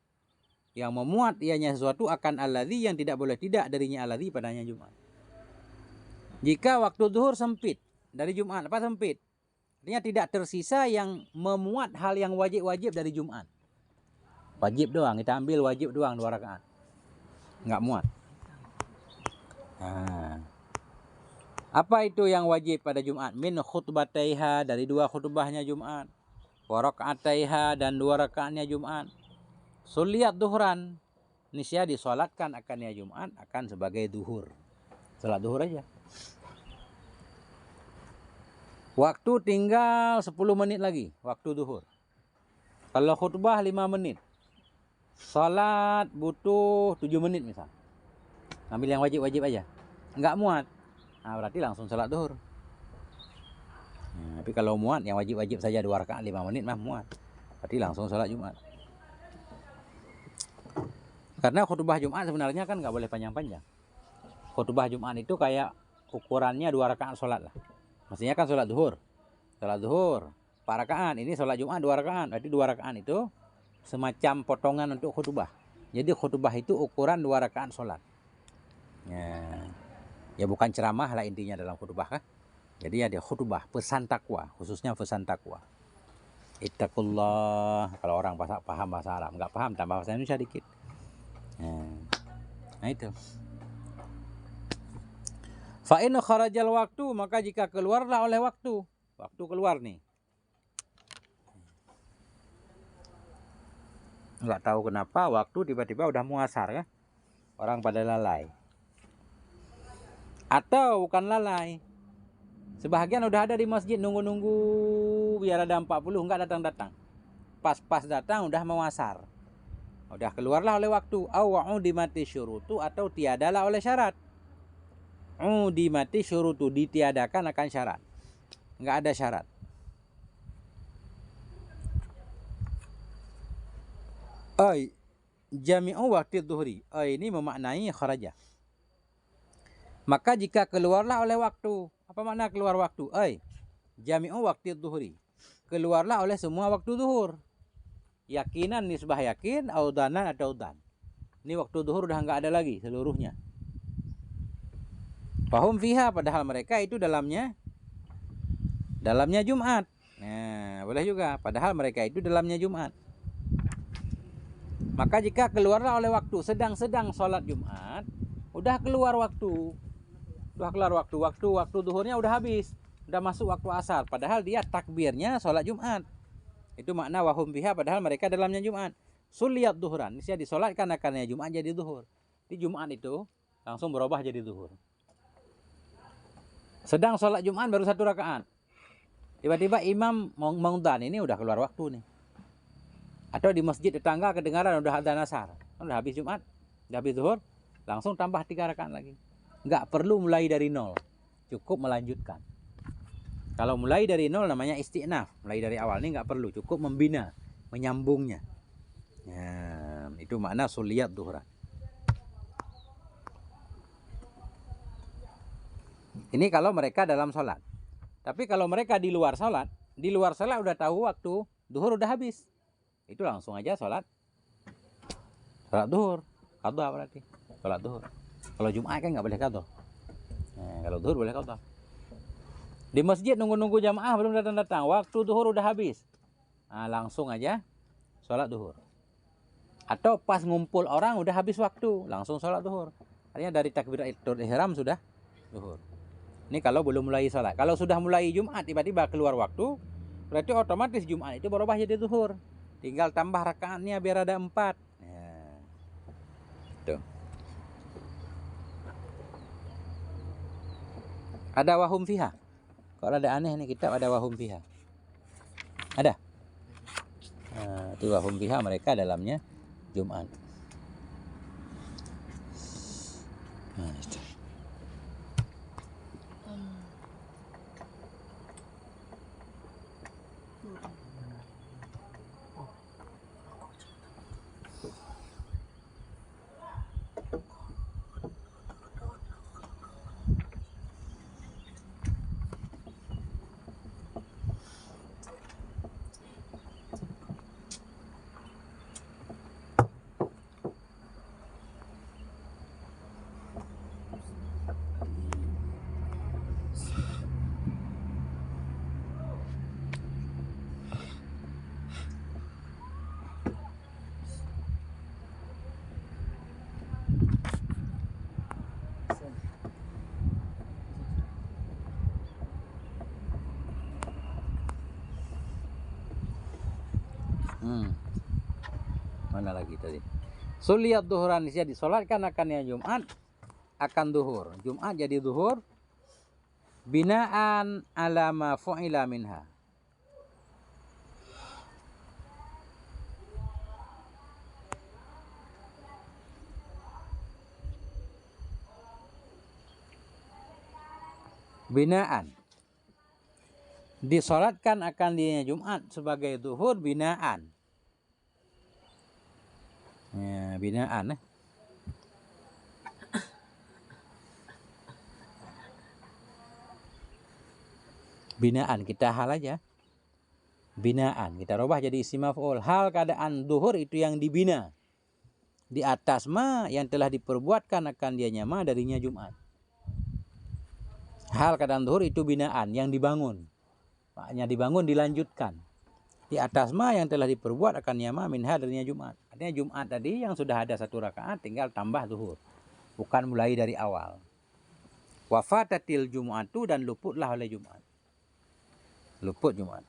Yang memuat ianya sesuatu akan alladhi yang tidak boleh tidak darinya alladhi padanya Jumat. Jika waktu zuhur sempit dari Jumat, apa sempit? Artinya tidak tersisa yang memuat hal yang wajib-wajib dari Jumat. Wajib doang, kita ambil wajib doang 2 rakaat. Enggak muat. Apa itu yang wajib pada Jumat? Min khutbataiha, dari 2 khutbahnya Jumat. Wa raka'ataiha, dan 2 rakaatnya Jumat. Suliyat duhran, niscaya disolatkan akannya Jumat akan sebagai duhur. Salat duhur aja. Waktu tinggal 10 menit lagi, waktu duhur. Kalau khutbah 5 menit. Salat butuh 7 menit misal. Ambil yang wajib-wajib aja. Enggak muat. Nah, berarti langsung salat duhur. Tapi kalau muat, yang wajib-wajib saja 2 rakaat 5 menit mah muat. Berarti langsung salat Jumat. Karena khutbah Jumat sebenarnya kan nggak boleh panjang-panjang. Khutbah Jumat itu kayak ukurannya 2 rakaat salat lah. Maksudnya kan salat duhur. Salat duhur 4 rakaat. Ini salat Jumat 2 rakaat. Berarti 2 rakaat itu semacam potongan untuk khutbah. Jadi khutbah itu ukuran 2 rakaat salat. Ya bukan ceramah lah intinya dalam khutbah kan. Jadi ada khutbah, pesan takwa, khususnya pesan takwa. Ittaqullah, kalau orang paham bahasa Arab, enggak paham tambah bahasa Indonesia dikit. Nah itu. Fa in kharajal waktu, maka jika keluarlah oleh waktu keluar nih. Enggak tahu kenapa waktu tiba-tiba udah muasar ya. Orang pada lalai. Atau bukan lalai. Sebahagian udah ada di masjid nunggu-nunggu biar ada 40 enggak datang-datang. Pas-pas datang udah muasar. Udah keluarlah oleh waktu. Au dimati syurutu, atau tiadalah oleh syarat. Dimati syurutu, ditiadakan akan syarat. Enggak ada syarat. Jami'u waqti dhuhri. Ini memaknai kharaja. Maka jika keluarlah oleh waktu, apa makna keluar waktu? Jami'u waqti dhuhri. Keluarlah oleh semua waktu zuhur. Yakinan nisbah yakin, audanan atau audan. Ini waktu zuhur udah enggak ada lagi seluruhnya. Fahum fiha, padahal mereka itu dalamnya Jumat. Nah, boleh juga, padahal mereka itu dalamnya Jumat. Maka jika keluarlah oleh waktu, sedang sholat Jumat, udah keluar waktu. Waktu zuhurnya udah habis. Udah masuk waktu asar. Padahal dia takbirnya sholat Jumat. Itu makna wahum fiha, padahal mereka dalamnya Jumat. Suliyat duhuran, niscaya disolatkan akannya Jumat jadi duhur. Di Jumat itu langsung berubah jadi duhur. Sedang sholat Jumat baru 1 rakaat. Tiba-tiba imam mengudhan, ini udah keluar waktu nih. Atau di masjid tetangga kedengaran udah adzan asar. Udah habis Jumat, udah habis duhur, langsung tambah 3 rakaat lagi. Nggak perlu mulai dari nol, cukup melanjutkan. Kalau mulai dari nol namanya isti'naf, mulai dari awal ini nggak perlu, cukup membina, menyambungnya. Ya, itu makna suliyat duhran. Ini kalau mereka dalam sholat. Tapi kalau mereka di luar sholat udah tahu waktu duhur udah habis, itu langsung aja sholat duhur. Qadha berarti sholat duhur. Kalau Jumat kan nggak boleh qadha. Nah, kalau duhur boleh qadha. Di masjid nunggu jamaah belum datang, waktu duhur udah habis, nah, langsung aja sholat duhur. Atau pas ngumpul orang udah habis waktu, langsung sholat duhur. Artinya dari takbiratul ihram sudah duhur. Ini kalau belum mulai sholat. Kalau sudah mulai Jumat tiba-tiba keluar waktu, berarti otomatis Jumat itu berubah jadi duhur. Tinggal tambah rakaatnya biar ada 4. Nah, tuh. Ada wahum fiha. Kalau ada aneh nih kitab ada wahum fiha. Ada. Nah, itu wahum fiha, mereka dalamnya Jumat. Nah, itu. Mana lagi tadi? Suliyat duhuran, jadi disolatkan akannya Jumat akan duhur. Jumat jadi duhur binaan ala ma fu'ila minha. Binaan disolatkan akan dia Jumat sebagai duhur binaan. Ya, binaan. Binaan kita hal aja. Binaan kita rubah jadi isim maf'ul. Hal keadaan duhur itu yang dibina. Di atas ma yang telah diperbuatkan akan dianya ma darinya Jumat. Hal keadaan duhur itu binaan yang dibangun. Maknanya dibangun dilanjutkan. Di atas ma yang telah diperbuat akan yama minha darinya Jumat. Artinya Jumat tadi yang sudah ada 1 rakaat tinggal tambah duhur. Bukan mulai dari awal. Wafatatil Jum'atu, dan luputlah oleh Jumat. Luput Jumat.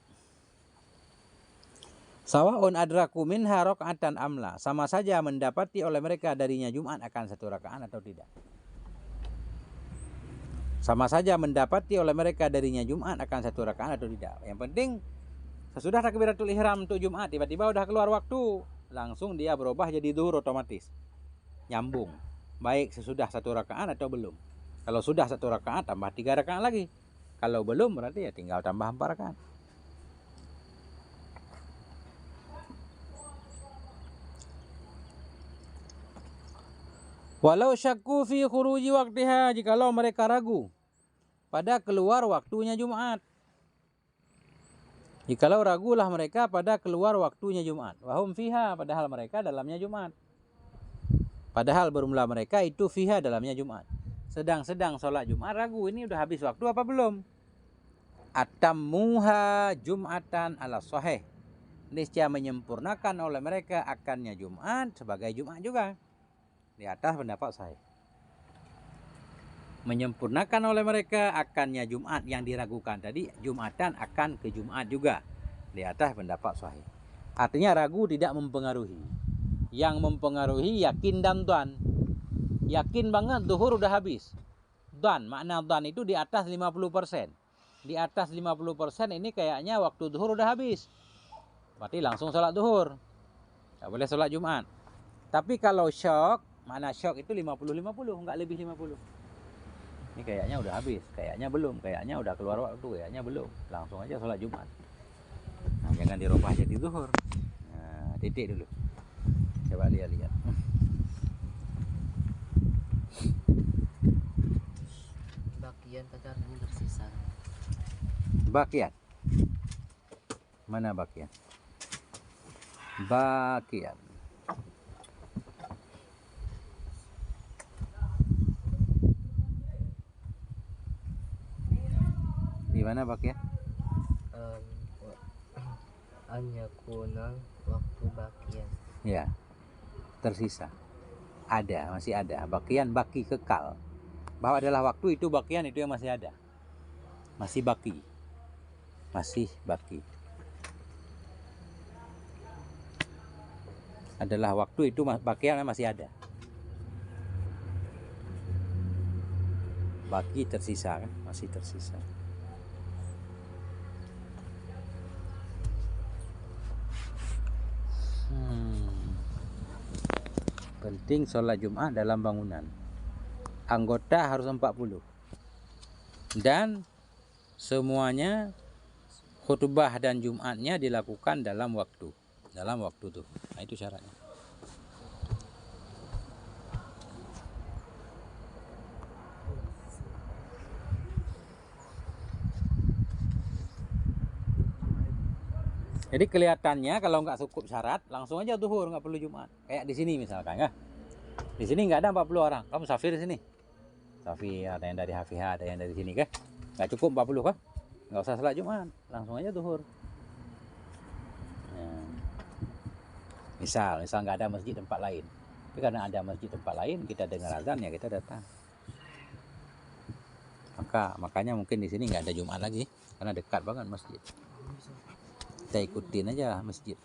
Sawa'un adraku minha raka'atan amla. Sama saja mendapati oleh mereka darinya Jumat akan 1 rakaat atau tidak. Sama saja mendapati oleh mereka darinya Jumat akan 1 rakaat atau tidak. Yang penting sesudah takbiratul ihram untuk Jumat tiba-tiba udah keluar waktu, langsung dia berubah jadi duhur otomatis. Nyambung. Baik sesudah 1 rakaat atau belum. Kalau sudah 1 rakaat tambah 3 rakaat lagi. Kalau belum berarti ya tinggal tambah 4 rakaat. Walau syakku fi khuruji waktiha, jikalau mereka ragu pada keluar waktunya Jumat. Jikalau ragulah mereka pada keluar waktunya Jumat. Wahum fiha, padahal mereka dalamnya Jumat. Padahal bermula mereka itu fiha dalamnya Jumat. Sedang-sedang sholat Jumat ragu, ini udah habis waktu apa belum? Atammuha Jum'atan ala sahih. Niscaya menyempurnakan oleh mereka akannya Jumat sebagai Jumat juga. Di atas pendapat sahih. Menyempurnakan oleh mereka akannya Jumat yang diragukan tadi, Jumatan akan ke Jumat juga. Di atas pendapat sahih. Artinya ragu tidak mempengaruhi. Yang mempengaruhi yakin dan dhan. Yakin banget zuhur udah habis. Dhan, makna dhan itu di atas 50%. Di atas 50% ini kayaknya waktu zuhur udah habis. Berarti langsung sholat zuhur. Nggak boleh sholat Jumat. Tapi kalau syok, makna syok itu 50-50, nggak lebih 50. Ini kayaknya udah habis, kayaknya belum, kayaknya udah keluar waktu, kayaknya belum. Langsung aja sholat Jumat. Nah, jangan dirubah jadi zuhur. Nah, titik dulu. Coba lihat. Bagian tadi tersisa. Bakian. Mana bakian? Bakian. Di mana bakian? Hanya kunang waktu bagian. Ya, tersisa. Ada, masih ada. Bakian, baki, kekal. Bahwa adalah waktu itu bakian itu yang masih ada. Masih baki. Masih baki. Adalah waktu itu bakian masih ada. Baki tersisa kan, masih tersisa. Penting sholat Jumat dalam bangunan. Anggota harus 40. Dan semuanya khutbah dan Jumatnya dilakukan dalam waktu. Dalam waktu tuh. Nah, itu syaratnya. Jadi kelihatannya kalau nggak cukup syarat, langsung aja zuhur, nggak perlu Jumat. Kayak di sini misalkan, ya. Di sini nggak ada 40 orang. Kamu musafir di sini. Musafir, ada yang dari Hafihah, ada yang dari sini, kan? Nggak cukup 40 kan? Nggak usah salat Jumat, langsung aja zuhur. Nah, misal nggak ada masjid tempat lain. Tapi karena ada masjid tempat lain, kita dengar azan ya kita datang. Makanya mungkin di sini nggak ada Jumat lagi, karena dekat banget masjid. Kita ikutin aja masjid.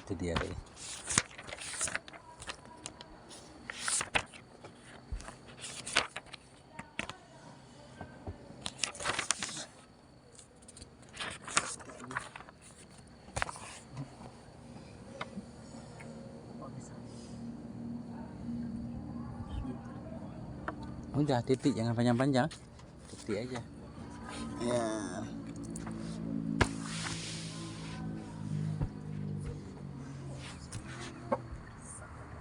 Itu dia deh. Udah titik, jangan panjang-panjang. Titik aja. Ya.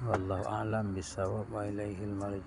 Wallahu a'lam bishawab wa ilaihil marji'.